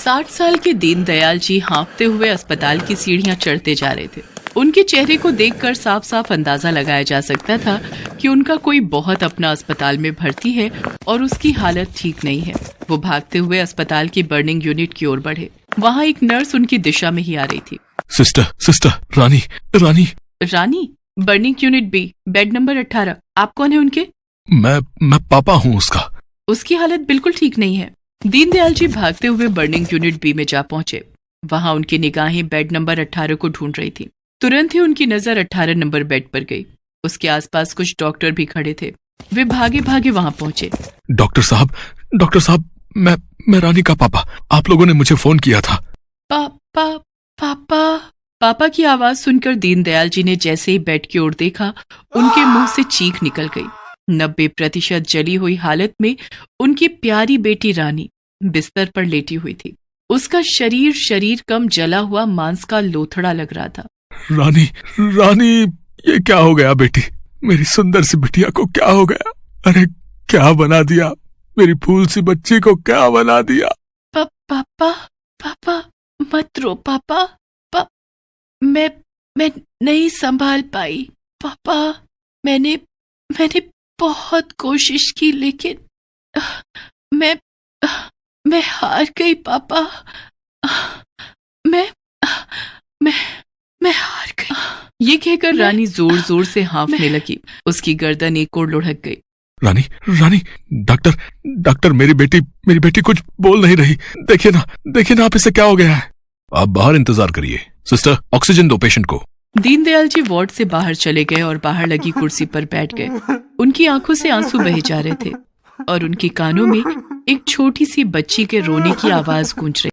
60 साल के दीनदयाल जी हाँफते हुए अस्पताल की सीढ़ियां चढ़ते जा रहे थे। उनके चेहरे को देखकर साफ साफ अंदाजा लगाया जा सकता था कि उनका कोई बहुत अपना अस्पताल में भर्ती है और उसकी हालत ठीक नहीं है। वो भागते हुए अस्पताल की बर्निंग यूनिट की ओर बढ़े। वहाँ एक नर्स उनकी दिशा में ही आ रही थी। Sister, Rani. Burning unit B, bed number 18। आप कौन है उनके? मैं पापा हूँ उसका। उसकी हालत बिल्कुल ठीक नहीं है। दीनदयाल जी भागते हुए बर्निंग यूनिट बी में जा पहुंचे। वहां उनकी निगाहें बेड नंबर 18 को ढूंढ रही थी। तुरंत ही उनकी नजर 18 नंबर बेड पर गई। उसके आसपास कुछ डॉक्टर भी खड़े थे। वे भागे भागे वहां पहुंचे। डॉक्टर साहब, मैं रानी का पापा। आप लोगों ने मुझे फोन किया था। पापा की आवाज सुनकर दीनदयाल जी ने जैसे ही बेड की ओर देखा, उनके मुंह से चीख निकल गई। 90% जली हुई हालत में उनकी प्यारी बेटी रानी बिस्तर पर लेटी हुई थी। उसका शरीर कम जला हुआ मांस का लोथड़ा लग रहा था। रानी, ये क्या हो गया बेटी? मेरी सुंदर सी बिटिया को क्या हो गया? अरे क्या बना दिया? मेरी फूल सी बच्ची को क्या बना दिया? पापा मत रो पापा। मैं नहीं संभाल पाई पापा। मैंने बहुत कोशिश की लेकिन मैं हार गई पापा। मैं हार गई। ये कहकर रानी जोर जोर से हाँफने लगी। उसकी गर्दन एक ओर लुढ़क गई। रानी, डॉक्टर, मेरी बेटी कुछ बोल नहीं रही। देखिए ना आप, इसे क्या हो गया है? आप बाहर इंतजार करिए। सिस्टर, ऑक्सीजन दो पेशेंट को। दीनदयाल जी वार्ड से बाहर चले गए और बाहर लगी कुर्सी पर बैठ गए। उनकी आंखों से आंसू बहे जा रहे थे और उनके कानों में एक छोटी सी बच्ची के रोने की आवाज गूंज रही।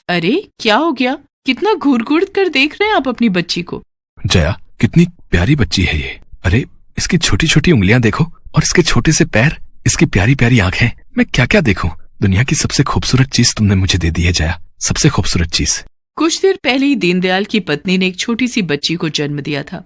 अरे क्या हो गया? कितना घूर कर देख रहे हैं आप अपनी बच्ची को? जया, कितनी प्यारी बच्ची है ये। अरे इसकी छोटी छोटी उंगलियां देखो और इसके छोटे से पैर, इसकी प्यारी प्यारी आंखें। मैं क्या क्या देखूं? दुनिया की सबसे खूबसूरत चीज तुमने मुझे दे दी है जया, सबसे खूबसूरत चीज। कुछ देर पहले ही दीनदयाल की पत्नी ने एक छोटी सी बच्ची को जन्म दिया था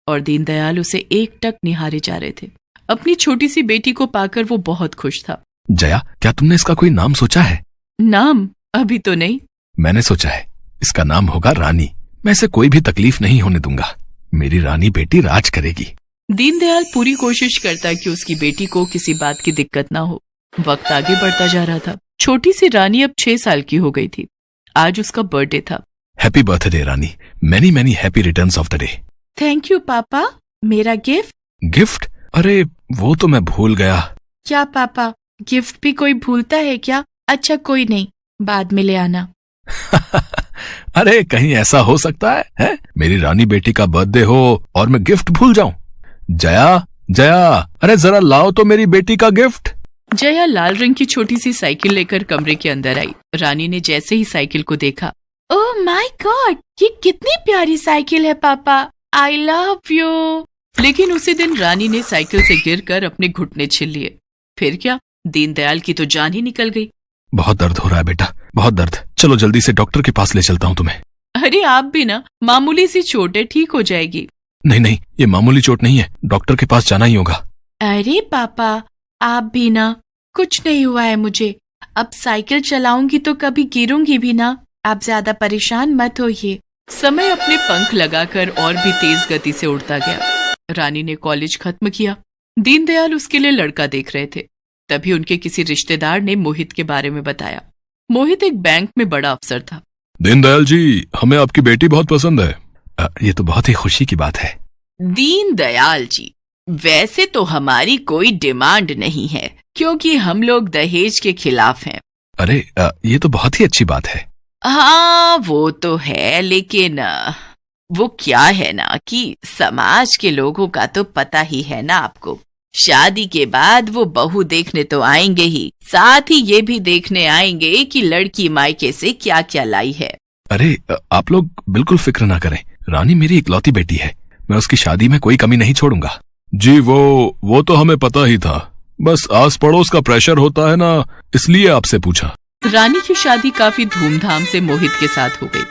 और दीनदयाल उसे एकटक निहारे जा रहे थे। अपनी छोटी सी बेटी को पाकर वो बहुत खुश था। जया, क्या तुमने इसका कोई नाम सोचा है? नाम अभी तो नहीं। मैंने सोचा है, इसका नाम होगा रानी। मैं इसे कोई भी तकलीफ नहीं होने दूंगा। मेरी रानी बेटी राज करेगी। दीनदयाल पूरी कोशिश करता कि उसकी बेटी को किसी बात की दिक्कत ना हो। वक्त आगे बढ़ता जा रहा था। छोटी सी रानी अब 6 साल की हो गई थी। आज उसका बर्थडे था। Happy birthday Rani. Many many happy returns of the day. Thank you पापा। मेरा गिफ्ट? अरे वो तो मैं भूल गया। क्या पापा, गिफ्ट भी कोई भूलता है क्या? अच्छा कोई नहीं, बाद में ले आना। अरे कहीं ऐसा हो सकता है? मेरी रानी बेटी का बर्थडे हो और मैं गिफ्ट भूल जाऊं? जया, अरे जरा लाओ तो मेरी बेटी का गिफ्ट। जया लाल रंग की छोटी सी साइकिल लेकर कमरे के अंदर आई। रानी ने जैसे ही साइकिल को देखा, ओह माय गॉड, ये कितनी प्यारी साइकिल है पापा, आई लव यू। लेकिन उसी दिन रानी ने साइकिल से गिरकर अपने घुटने छिल लिए। फिर क्या, दीनदयाल की तो जान ही निकल गई। बहुत दर्द हो रहा है बेटा, बहुत दर्द। चलो जल्दी से डॉक्टर के पास ले चलता हूँ तुम्हें। अरे आप भी ना, मामूली सी चोट है, ठीक हो जाएगी। नहीं, ये मामूली चोट नहीं है, डॉक्टर के पास जाना ही होगा। अरे पापा आप भी ना, कुछ नहीं हुआ है मुझे। अब साइकिल चलाऊंगी तो कभी गिरूंगी भी ना। आप ज्यादा परेशान मत होइए। समय अपने पंख लगाकर और भी तेज गति से उड़ता गया। रानी ने कॉलेज खत्म किया। दीनदयाल उसके लिए लड़का देख रहे थे। तभी उनके किसी रिश्तेदार ने मोहित के बारे में बताया। मोहित एक बैंक में बड़ा अफसर था। दीनदयाल जी, हमें आपकी बेटी बहुत पसंद है। ये तो बहुत ही खुशी की बात है। दीनदयाल जी, वैसे तो हमारी कोई डिमांड नहीं है क्योंकि हम लोग दहेज के खिलाफ हैं। अरे ये तो बहुत ही अच्छी बात है। हाँ वो तो है, लेकिन वो क्या है ना कि समाज के लोगों का तो पता ही है ना आपको। शादी के बाद वो बहू देखने तो आएंगे ही, साथ ही ये भी देखने आएंगे कि लड़की मायके से क्या क्या लाई है। अरे आप लोग बिल्कुल फिक्र ना करें, रानी मेरी इकलौती बेटी है। मैं उसकी शादी में कोई कमी नहीं छोड़ूंगा। जी वो तो हमें पता ही था, बस आस पड़ोस का प्रेशर होता है ना, इसलिए आपसे पूछा। रानी की शादी काफी धूमधाम से मोहित के साथ हो गई।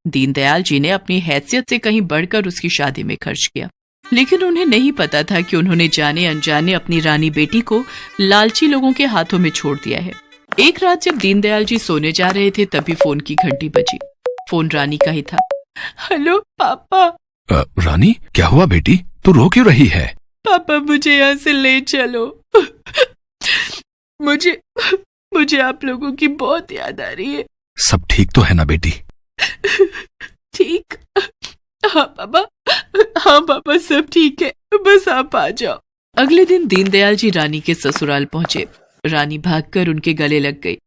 दीनदयाल जी ने अपनी हैसियत से कहीं बढ़कर उसकी शादी में खर्च किया, लेकिन उन्हें नहीं पता था कि उन्होंने जाने अनजाने अपनी रानी बेटी को लालची लोगों के हाथों में छोड़ दिया है। एक रात जब दीनदयाल जी सोने जा रहे थे तभी फोन की घंटी बजी। फोन रानी का ही था। हेलो पापा। रानी, क्या हुआ बेटी? तू रो क्यों रही है? पापा मुझे यहाँ से ले चलो। मुझे आप लोगों की बहुत याद आ रही है। सब ठीक तो है ना बेटी? ठीक। हाँ पापा सब ठीक है, बस आप आ जाओ। अगले दिन दीनदयाल जी रानी के ससुराल पहुंचे। रानी भागकर उनके गले लग गई।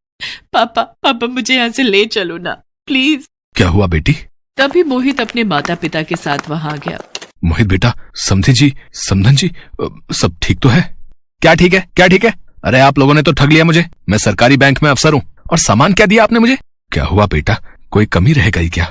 पापा मुझे यहाँ से ले चलो ना प्लीज। क्या हुआ बेटी? तभी मोहित अपने माता पिता के साथ वहां आ गया। मोहित बेटा, समधन जी, सब ठीक तो है? क्या ठीक है? अरे आप लोगों ने तो ठग लिया मुझे। मैं सरकारी बैंक में अफसर हूँ और सामान क्या दिया आपने मुझे? क्या हुआ बेटा, कोई कमी रह गई क्या?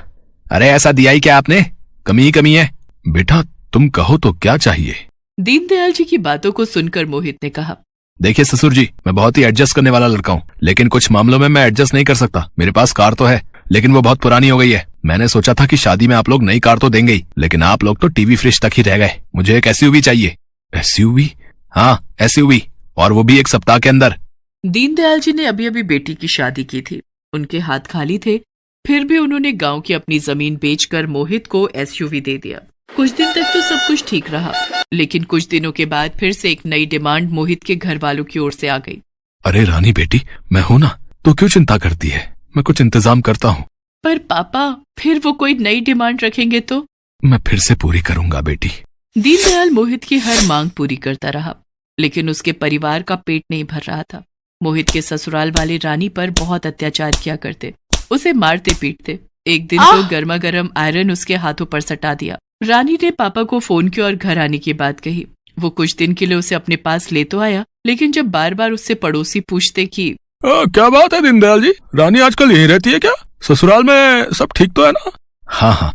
अरे ऐसा दिया ही क्या आपने? कमी ही कमी है। बेटा तुम कहो तो क्या चाहिए? दीनदयाल जी की बातों को सुनकर मोहित ने कहा, देखिए ससुर जी, मैं बहुत ही एडजस्ट करने वाला लड़का हूँ, लेकिन कुछ मामलों में मैं एडजस्ट नहीं कर सकता। मेरे पास कार तो है, लेकिन वो बहुत पुरानी हो गई है। मैंने सोचा था कि शादी में आप लोग नई कार तो देंगे ही, लेकिन आप लोग तो टीवी फ्रिज तक ही रह गए। मुझे एक एसयूवी चाहिए। एसयूवी? हाँ एसयूवी, और वो भी एक सप्ताह के अंदर। दीनदयाल जी ने अभी अभी बेटी की शादी की थी, उनके हाथ खाली थे, फिर भी उन्होंने गांव की अपनी जमीन बेचकर मोहित को एसयूवी दे दिया। कुछ दिन तक तो सब कुछ ठीक रहा, लेकिन कुछ दिनों के बाद फिर से एक नई डिमांड मोहित के घर वालों की ओर से आ गई। अरे रानी बेटी, मैं हूं ना, तो क्यों चिंता करती है? मैं कुछ इंतजाम करता हूँ। पर पापा, फिर वो कोई नई डिमांड रखेंगे तो? मैं फिर से पूरी करूंगा बेटी। दीनदयाल मोहित की हर मांग पूरी करता रहा, लेकिन उसके परिवार का पेट नहीं भर रहा था। मोहित के ससुराल वाले रानी पर बहुत अत्याचार किया करते, उसे मारते पीटते। एक दिन तो गर्मा गर्म आयरन उसके हाथों पर सटा दिया। रानी ने पापा को फोन किया और घर आने की बात कही। वो कुछ दिन के लिए उसे अपने पास ले तो आया, लेकिन जब बार बार उससे पड़ोसी पूछते कि क्या बात है दीनदयाल जी, रानी आजकल यहीं रहती है क्या? ससुराल में सब ठीक तो है ना? हाँ,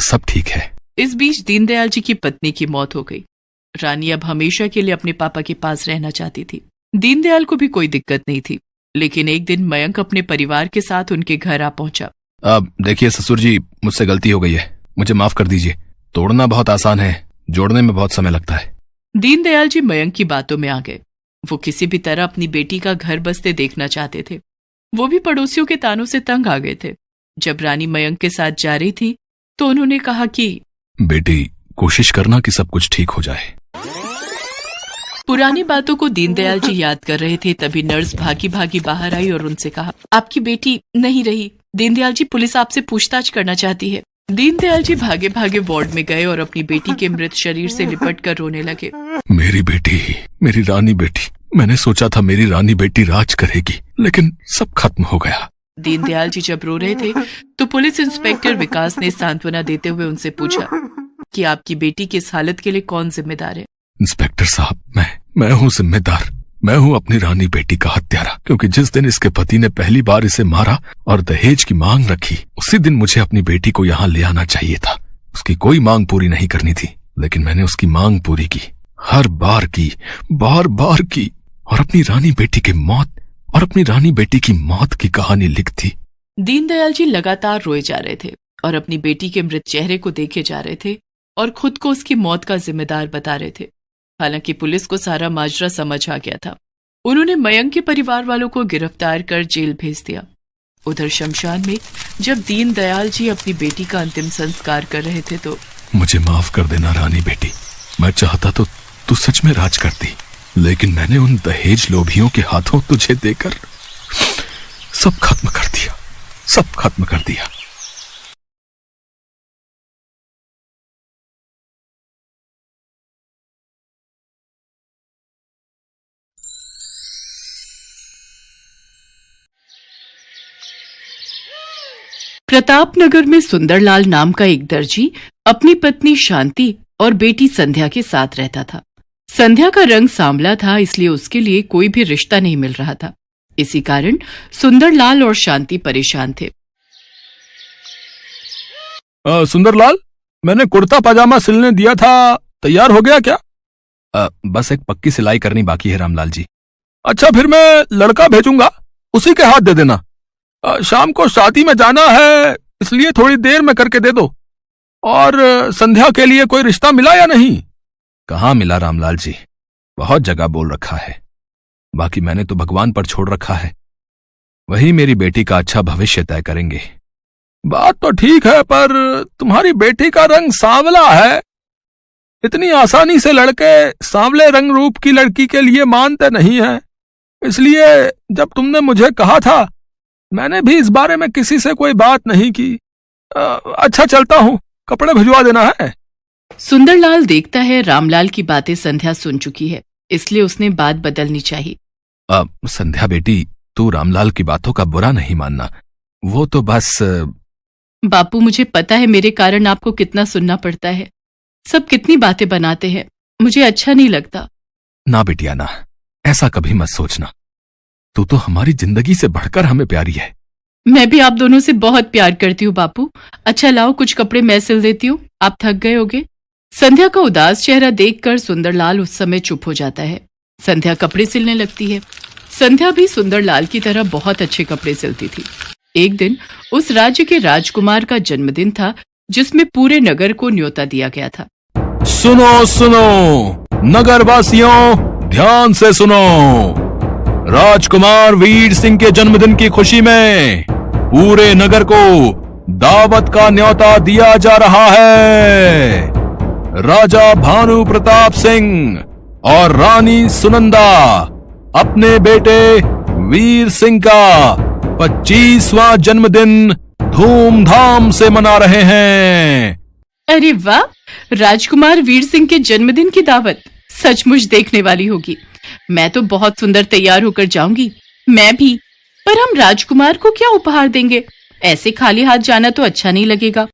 सब ठीक है। इस बीच दीनदयाल जी की पत्नी की मौत हो गई। रानी अब हमेशा के लिए अपने पापा के पास रहना चाहती थी। दीनदयाल को भी कोई दिक्कत नहीं थी, लेकिन एक दिन मयंक अपने परिवार के साथ उनके घर आ पहुंचा। अब देखिए ससुर जी, मुझसे गलती हो गई है, मुझे माफ कर दीजिए। तोड़ना बहुत आसान है, जोड़ने में बहुत समय लगता है। दीनदयाल जी मयंक की बातों में आ गए। वो किसी भी तरह अपनी बेटी का घर बसते देखना चाहते थे। वो भी पड़ोसियों के तानों से तंग आ गए थे। जब रानी मयंक के साथ जा रही थी तो उन्होंने कहा कि बेटी, कोशिश करना कि सब कुछ ठीक हो जाए। पुरानी बातों को दीनदयाल जी याद कर रहे थे, तभी नर्स भागी भागी बाहर आई और उनसे कहा, आपकी बेटी नहीं रही। दीनदयाल जी, पुलिस आपसे पूछताछ करना चाहती है। दीनदयाल जी भागे भागे वार्ड में गए और अपनी बेटी के मृत शरीर से लिपट कर रोने लगे। मेरी बेटी, मेरी रानी बेटी, मैंने सोचा था मेरी रानी बेटी राज करेगी, लेकिन सब खत्म हो गया। दीनदयाल जी जब रो रहे थे तो पुलिस इंस्पेक्टर विकास ने सांत्वना देते हुए उनसे पूछा कि आपकी बेटी की इस हालत के लिए कौन जिम्मेदार है? इंस्पेक्टर साहब, मैं हूँ जिम्मेदार। मैं हूँ अपनी रानी बेटी का हत्यारा, क्योंकि जिस दिन इसके पति ने पहली बार इसे मारा और दहेज की मांग रखी, उसी दिन मुझे अपनी बेटी को यहाँ ले आना चाहिए था। उसकी कोई मांग पूरी नहीं करनी थी, लेकिन मैंने उसकी मांग पूरी की, हर बार की, बार बार की, और अपनी रानी बेटी की मौत की कहानी लिख दी। दीनदयाल जी लगातार रोए जा रहे थे और अपनी बेटी के मृत चेहरे को देखे जा रहे थे और खुद को उसकी मौत का जिम्मेदार बता रहे थे। हालांकि पुलिस को सारा माजरा समझ आ गया था। उन्होंने मयंक के परिवार वालों को गिरफ्तार कर जेल भेज दिया। उधर शमशान में जब दीनदयाल जी अपनी बेटी का अंतिम संस्कार कर रहे थे तो मुझे माफ कर देना रानी बेटी, मैं चाहता तो तू सच में राज करती, लेकिन मैंने उन दहेज लोभियों के हाथों तुझे देकर सब खत्म कर दिया। प्रतापनगर में सुंदरलाल नाम का एक दर्जी अपनी पत्नी शांति और बेटी संध्या के साथ रहता था। संध्या का रंग सांवला था, इसलिए उसके लिए कोई भी रिश्ता नहीं मिल रहा था। इसी कारण सुंदरलाल और शांति परेशान थे। सुंदरलाल, मैंने कुर्ता पजामा सिलने दिया था, तैयार हो गया क्या? बस एक पक्की सिलाई करनी बाकी है रामलाल जी। अच्छा, फिर मैं लड़का भेजूंगा, उसी के हाथ दे देना। शाम को शादी में जाना है, इसलिए थोड़ी देर में करके दे दो। और संध्या के लिए कोई रिश्ता मिला या नहीं? कहाँ मिला रामलाल जी, बहुत जगह बोल रखा है, बाकी मैंने तो भगवान पर छोड़ रखा है। वही मेरी बेटी का अच्छा भविष्य तय करेंगे। बात तो ठीक है, पर तुम्हारी बेटी का रंग सांवला है। इतनी आसानी से लड़के सांवले रंग रूप की लड़की के लिए मानते नहीं हैं। इसलिए जब तुमने मुझे कहा था, मैंने भी इस बारे में किसी से कोई बात नहीं की। अच्छा, चलता हूँ, कपड़े भिजवा देना है। सुंदरलाल देखता है रामलाल की बातें संध्या सुन चुकी है, इसलिए उसने बात बदलनी चाहिए। संध्या बेटी, तू रामलाल की बातों का बुरा नहीं मानना, वो तो बस। बापू, मुझे पता है मेरे कारण आपको कितना सुनना पड़ता है। सब कितनी बातें बनाते हैं, मुझे अच्छा नहीं लगता। ना बेटिया ना, ऐसा कभी मत सोचना। तू तो हमारी जिंदगी से बढ़कर हमें प्यारी है। मैं भी आप दोनों से बहुत प्यार करती हूँ बापू। अच्छा लाओ, कुछ कपड़े मैं सिल देती हूँ, आप थक गए होगे। संध्या का उदास चेहरा देखकर सुंदरलाल उस समय चुप हो जाता है। संध्या कपड़े सिलने लगती है। संध्या भी सुंदरलाल की तरह बहुत अच्छे कपड़े सिलती थी। एक दिन उस राज्य के राजकुमार का जन्मदिन था, जिसमें पूरे नगर को न्योता दिया गया था। सुनो सुनो नगर वासियों, ध्यान से सुनो। राजकुमार वीर सिंह के जन्मदिन की खुशी में पूरे नगर को दावत का न्योता दिया जा रहा है। राजा भानु प्रताप सिंह और रानी सुनंदा अपने बेटे वीर सिंह का 25वां जन्मदिन धूमधाम से मना रहे हैं। अरे वाह, राजकुमार वीर सिंह के जन्मदिन की दावत सचमुच देखने वाली होगी। मैं तो बहुत सुंदर तैयार होकर जाऊंगी। मैं भी। पर हम राजकुमार को क्या उपहार देंगे? ऐसे खाली हाथ जाना तो अच्छा नहीं लगेगा।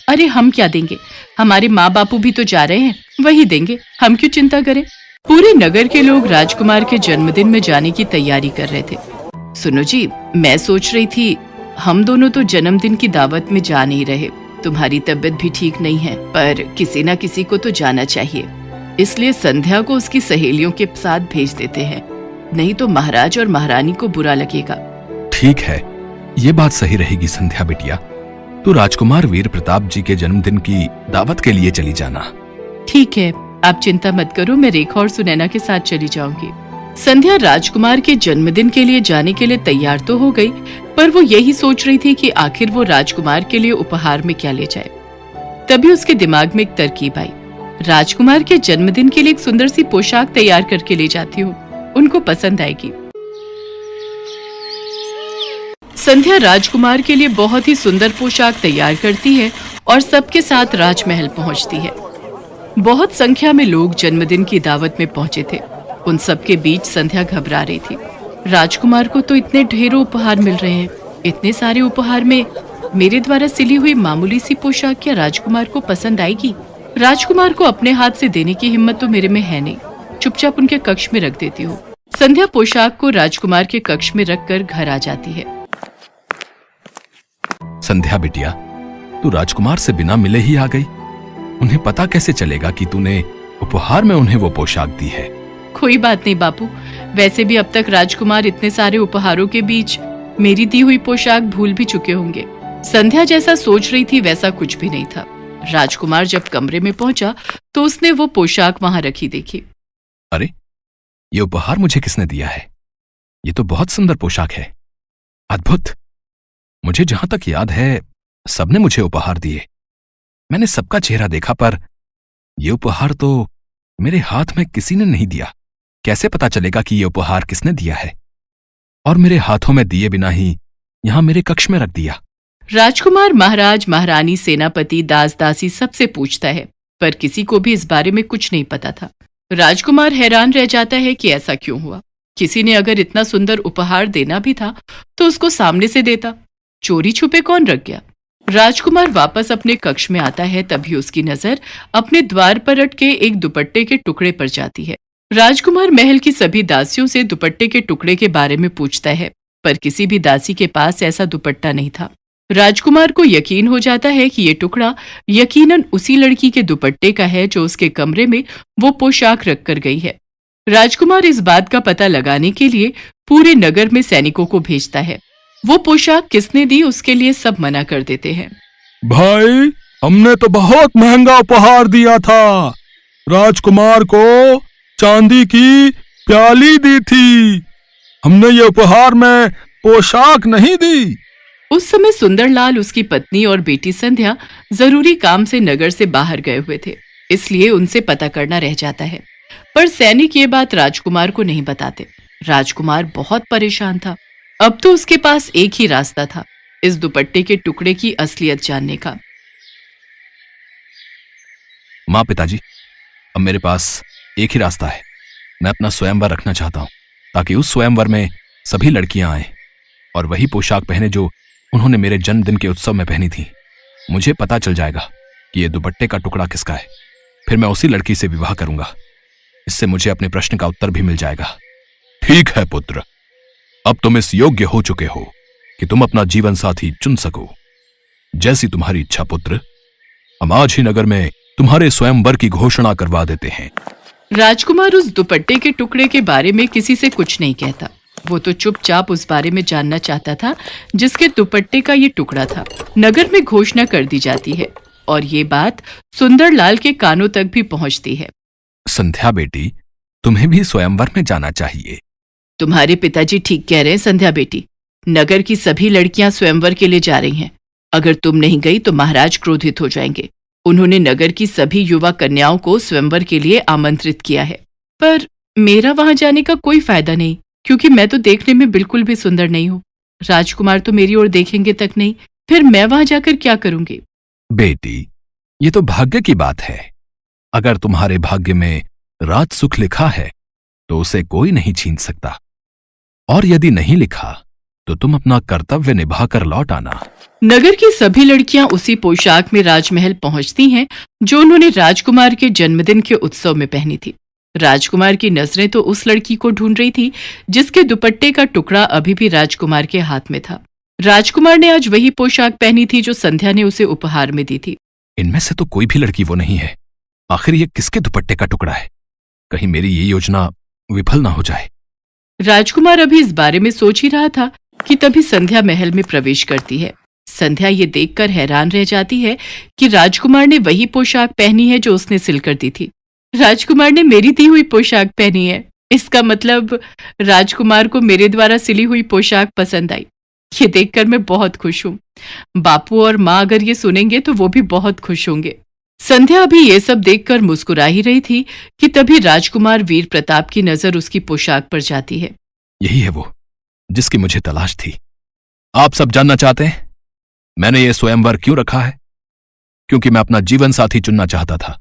अरे हम क्या देंगे? हमारे माँ बापू भी तो जा रहे हैं, वही देंगे, हम क्यों चिंता करें। पूरे नगर के लोग राजकुमार के जन्मदिन में जाने की तैयारी कर रहे थे। सुनो जी, मैं सोच रही थी, हम दोनों तो जन्मदिन की दावत में जा नहीं रहे। तुम्हारी तबीयत भी ठीक नहीं है, पर किसी ना किसी को तो जाना चाहिए। इसलिए संध्या को उसकी सहेलियों के साथ भेज देते हैं, नहीं तो महाराज और महारानी को बुरा लगेगा। ठीक है, ये बात सही रहेगी संध्या बिटिया। तू राजकुमार वीर प्रताप जी के जन्मदिन की दावत के लिए चली जाना। ठीक है, आप चिंता मत करो, मैं रेखा और सुनैना के साथ चली जाऊंगी। संध्या राजकुमार के जन्मदिन के लिए जाने के लिए तैयार तो हो गई, पर वो यही सोच रही थी कि आखिर वो राजकुमार के लिए उपहार में क्या ले जाए। तभी उसके दिमाग में एक तरकीब आई। राजकुमार के जन्मदिन के लिए एक सुंदर सी पोशाक तैयार करके ले जाती हूँ, उनको पसंद आएगी। संध्या राजकुमार के लिए बहुत ही सुंदर पोशाक तैयार करती है और सबके साथ राजमहल पहुँचती है। बहुत संख्या में लोग जन्मदिन की दावत में पहुंचे थे। उन सबके बीच संध्या घबरा रही थी। राजकुमार को तो इतने ढेरों उपहार मिल रहे हैं, इतने सारे उपहार में मेरे द्वारा सिली हुई मामूली सी पोशाक क्या राजकुमार को पसंद आएगी? राजकुमार को अपने हाथ से देने की हिम्मत तो मेरे में है नहीं। चुपचाप उनके कक्ष में रख देती हूँ। संध्या पोशाक को राजकुमार के कक्ष में रखकर घर आ जाती है। संध्या बिटिया, तू राजकुमार से बिना मिले ही आ गई। उन्हें पता कैसे चलेगा कि तूने उपहार में उन्हें वो पोशाक दी है? कोई बात नहीं बापू, वैसे भी अब तक राजकुमार इतने सारे उपहारों के बीच मेरी दी हुई पोशाक भूल भी चुके होंगे। संध्या जैसा सोच रही थी वैसा कुछ भी नहीं था। राजकुमार जब कमरे में पहुंचा तो उसने वो पोशाक वहां रखी देखी। अरे, ये उपहार मुझे किसने दिया है? ये तो बहुत सुंदर पोशाक है, अद्भुत। मुझे जहां तक याद है सबने मुझे उपहार दिए। मैंने सबका चेहरा देखा, पर ये उपहार तो मेरे हाथ में किसी ने नहीं दिया। कैसे पता चलेगा कि ये उपहार किसने दिया है? और मेरे हाथों में दिए बिना ही यहां मेरे कक्ष में रख दिया। राजकुमार महाराज, महारानी, सेनापति, दास दासी सबसे पूछता है, पर किसी को भी इस बारे में कुछ नहीं पता था। राजकुमार हैरान रह जाता है कि ऐसा क्यों हुआ। किसी ने अगर इतना सुंदर उपहार देना भी था तो उसको सामने से देता, चोरी छुपे कौन रख गया? राजकुमार वापस अपने कक्ष में आता है, तभी उसकी नजर अपने द्वार पर अटके एक दुपट्टे के टुकड़े पर जाती है। राजकुमार महल की सभी दासियों से दुपट्टे के टुकड़े के बारे में पूछता है, पर किसी भी दासी के पास ऐसा दुपट्टा नहीं था। राजकुमार को यकीन हो जाता है कि ये टुकड़ा यकीनन उसी लड़की के दुपट्टे का है जो उसके कमरे में वो पोशाक रख कर गई है। राजकुमार इस बात का पता लगाने के लिए पूरे नगर में सैनिकों को भेजता है। वो पोशाक किसने दी उसके लिए सब मना कर देते हैं। भाई, हमने तो बहुत महंगा उपहार दिया था। राजकुमार को चांदी की प्याली दी थी। हमने ये उपहार में पोशाक नहीं दी। उस समय सुंदरलाल, उसकी पत्नी और बेटी संध्या जरूरी काम से नगर से बाहर गए हुए थे, इसलिए उनसे पता करना रह जाता है। पर सैनिक ये बात राजकुमार को नहीं बताते। राजकुमार बहुत परेशान था। अब तो उसके पास एक ही रास्ता था, इस दुपट्टे के टुकड़े की असलियत जानने का। माँ, पिताजी, अब मेरे पास एक ही रास्ता है। मैं अपना स्वयंवर रखना चाहता हूं, ताकि उस स्वयंवर में सभी लड़कियां आएं और वही पोशाक पहने जो उन्होंने मेरे जन्मदिन के उत्सव में पहनी थी। मुझे पता चल जाएगा कि यह दुपट्टे का टुकड़ा किसका है। फिर मैं उसी लड़की से विवाह करूंगा। इससे मुझे अपने प्रश्न का उत्तर भी मिल जाएगा। ठीक है पुत्र, अब तुम इस योग्य हो चुके हो कि तुम अपना जीवन साथी चुन सको। जैसी तुम्हारी इच्छा पुत्र। हम आज ही नगर में तुम्हारे स्वयंवर की घोषणा करवा देते हैं। राजकुमार उस दुपट्टे के टुकड़े के बारे में किसी से कुछ नहीं कहता। वो तो चुपचाप उस बारे में जानना चाहता था जिसके दुपट्टे का ये टुकड़ा था। नगर में घोषणा कर दी जाती है और ये बात सुंदरलाल के कानों तक भी पहुंचती है। संध्या बेटी, तुम्हें भी स्वयंवर में जाना चाहिए। तुम्हारे पिताजी ठीक कह रहे हैं संध्या बेटी। नगर की सभी लड़कियां स्वयंवर के लिए जा रही हैं। अगर तुम नहीं गई तो महाराज क्रोधित हो जाएंगे। उन्होंने नगर की सभी युवा कन्याओं को स्वयंवर के लिए आमंत्रित किया है। पर मेरा वहां जाने का कोई फायदा नहीं, क्योंकि मैं तो देखने में बिल्कुल भी सुंदर नहीं हूँ। राजकुमार तो मेरी ओर देखेंगे तक नहीं, फिर मैं वहां जाकर क्या करूंगी? बेटी, ये तो भाग्य की बात है। अगर तुम्हारे भाग्य में राज सुख लिखा है तो उसे कोई नहीं छीन सकता, और यदि नहीं लिखा तो तुम अपना कर्तव्य निभाकर लौट आना। नगर की सभी लड़कियां उसी पोशाक में राजमहल पहुंचती हैं जो उन्होंने राजकुमार के जन्मदिन के उत्सव में पहनी थी। राजकुमार की नजरें तो उस लड़की को ढूंढ रही थी जिसके दुपट्टे का टुकड़ा अभी भी राजकुमार के हाथ में था। राजकुमार ने आज वही पोशाक पहनी थी जो संध्या ने उसे उपहार में दी थी। इनमें से तो कोई भी लड़की वो नहीं है। आखिर ये किसके दुपट्टे का टुकड़ा है? कहीं मेरी ये योजना विफल ना हो जाए। राजकुमार अभी इस बारे में सोच ही रहा था कि तभी संध्या महल में प्रवेश करती है। संध्या ये देखकर हैरान रह जाती है कि राजकुमार ने वही पोशाक पहनी है जो उसने सिलकर दी थी। राजकुमार ने मेरी दी हुई पोशाक पहनी है। इसका मतलब राजकुमार को मेरे द्वारा सिली हुई पोशाक पसंद आई। ये देखकर मैं बहुत खुश हूँ। बापू और माँ अगर ये सुनेंगे तो वो भी बहुत खुश होंगे। संध्या अभी ये सब देखकर मुस्कुरा ही रही थी कि तभी राजकुमार वीर प्रताप की नजर उसकी पोशाक पर जाती है। यही है वो जिसकी मुझे तलाश थी। आप सब जानना चाहते हैं मैंने ये स्वयंवर क्यों रखा है? क्योंकि मैं अपना जीवन साथी चुनना चाहता था।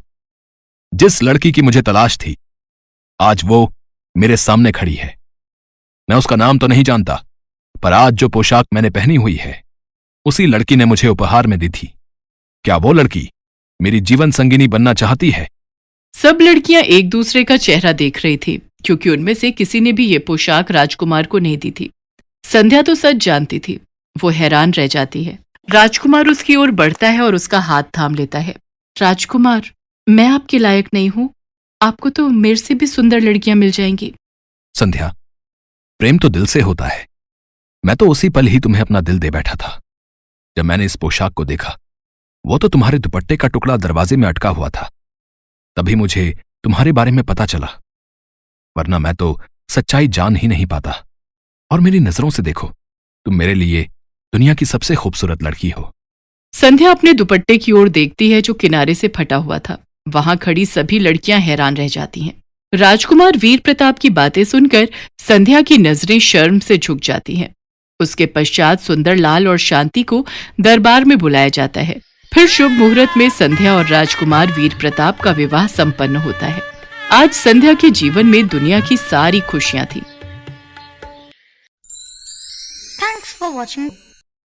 जिस लड़की की मुझे तलाश थी आज वो मेरे सामने खड़ी है। मैं उसका नाम तो नहीं जानता, पर आज जो पोशाक मैंने पहनी हुई है उसी लड़की ने मुझे उपहार में दी थी। क्या वो लड़की मेरी जीवन संगिनी बनना चाहती है? सब लड़कियां एक दूसरे का चेहरा देख रही थी, क्योंकि उनमें से किसी ने भी ये पोशाक राजकुमार को नहीं दी थी। संध्या तो सच जानती थी। वो हैरान रह जाती है। राजकुमार उसकी ओर बढ़ता है और उसका हाथ थाम लेता है। राजकुमार, मैं आपके लायक नहीं हूं। आपको तो मेरे से भी सुंदर लड़कियां मिल जाएंगी। संध्या, प्रेम तो दिल से होता है। मैं तो उसी पल ही तुम्हें अपना दिल दे बैठा था। जब मैंने इस पोशाक को देखा, वो तो तुम्हारे दुपट्टे का टुकड़ा दरवाजे में अटका हुआ था, तभी मुझे तुम्हारे बारे में पता चला, वरना मैं तो सच्चाई जान ही नहीं पाता। और मेरी नजरों से देखो, तुम मेरे लिए दुनिया की सबसे खूबसूरत लड़की हो। संध्या अपने दुपट्टे की ओर देखती है जो किनारे से फटा हुआ था। वहां खड़ी सभी लड़कियां हैरान रह जाती हैं। राजकुमार वीर प्रताप की बातें सुनकर संध्या की नजरें शर्म से झुक जाती हैं। उसके पश्चात सुंदरलाल और शांति को दरबार में बुलाया जाता है। फिर शुभ मुहूर्त में संध्या और राजकुमार वीर प्रताप का विवाह संपन्न होता है। आज संध्या के जीवन में दुनिया की सारी खुशियां थी। Thanks for watching.